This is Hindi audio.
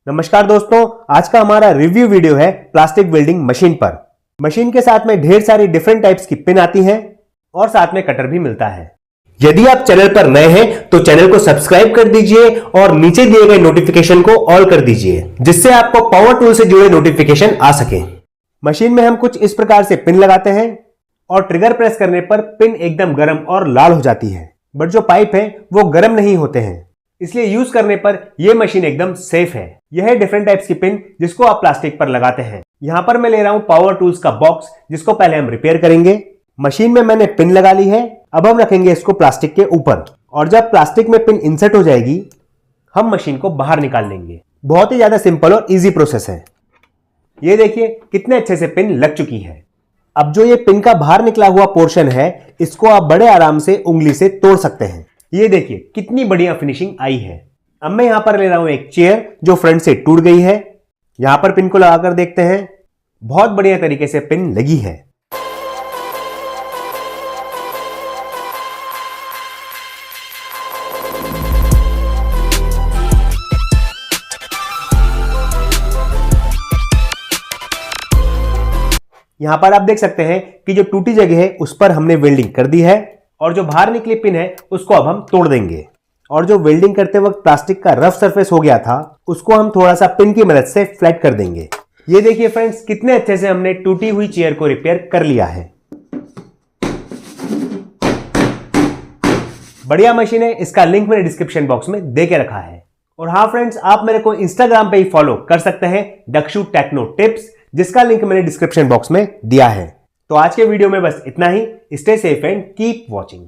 नमस्कार दोस्तों, आज का हमारा रिव्यू वीडियो है प्लास्टिक वेल्डिंग मशीन पर। मशीन के साथ में ढेर सारी डिफरेंट टाइप्स की पिन आती हैं और साथ में कटर भी मिलता है। यदि आप चैनल पर नए हैं तो चैनल को सब्सक्राइब कर दीजिए और नीचे दिए गए नोटिफिकेशन को ऑल कर दीजिए, जिससे आपको पावर टूल से जुड़े नोटिफिकेशन आ सके। मशीन में हम कुछ इस प्रकार से पिन लगाते हैं और ट्रिगर प्रेस करने पर पिन एकदम गर्म और लाल हो जाती है, बट जो पाइप है वो गर्म नहीं होते हैं, इसलिए यूज करने पर यह मशीन एकदम सेफ है। यह है डिफरेंट टाइप्स की पिन जिसको आप प्लास्टिक पर लगाते हैं। यहां पर मैं ले रहा हूं पावर टूल्स का बॉक्स, जिसको पहले हम रिपेयर करेंगे। मशीन में मैंने पिन लगा ली है, अब हम रखेंगे इसको प्लास्टिक के ऊपर और जब प्लास्टिक में पिन इंसर्ट हो जाएगी हम मशीन को बाहर निकाल लेंगे। बहुत ही ज्यादा सिंपल और इजी प्रोसेस है। ये देखिए कितने अच्छे से पिन लग चुकी है। अब जो ये पिन का बाहर निकला हुआ पोर्शन है, इसको आप बड़े आराम से उंगली से तोड़ सकते हैं। ये देखिए कितनी बढ़िया फिनिशिंग आई है। अब मैं यहां पर ले रहा हूं एक चेयर जो फ्रंट से टूट गई है। यहां पर पिन को लगाकर देखते हैं। बहुत बढ़िया तरीके से पिन लगी है। यहां पर आप देख सकते हैं कि जो टूटी जगह है उस पर हमने वेल्डिंग कर दी है और जो बाहर निकली पिन है उसको अब हम तोड़ देंगे। और जो वेल्डिंग करते वक्त प्लास्टिक का रफ सरफेस हो गया था उसको हम थोड़ा सा पिन की मदद से फ्लैट कर देंगे। ये देखिए फ्रेंड्स, कितने अच्छे से हमने टूटी हुई चेयर को रिपेयर कर लिया है। बढ़िया मशीन है, इसका लिंक मैंने डिस्क्रिप्शन बॉक्स में दे के रखा है। और हाँ फ्रेंड्स, आप मेरे को इंस्टाग्राम पे ही फॉलो कर सकते हैं, दक्षु टेक्नो टिप्स, जिसका लिंक मैंने डिस्क्रिप्शन बॉक्स में दिया है। तो आज के वीडियो में बस इतना ही। Stay safe and keep watching.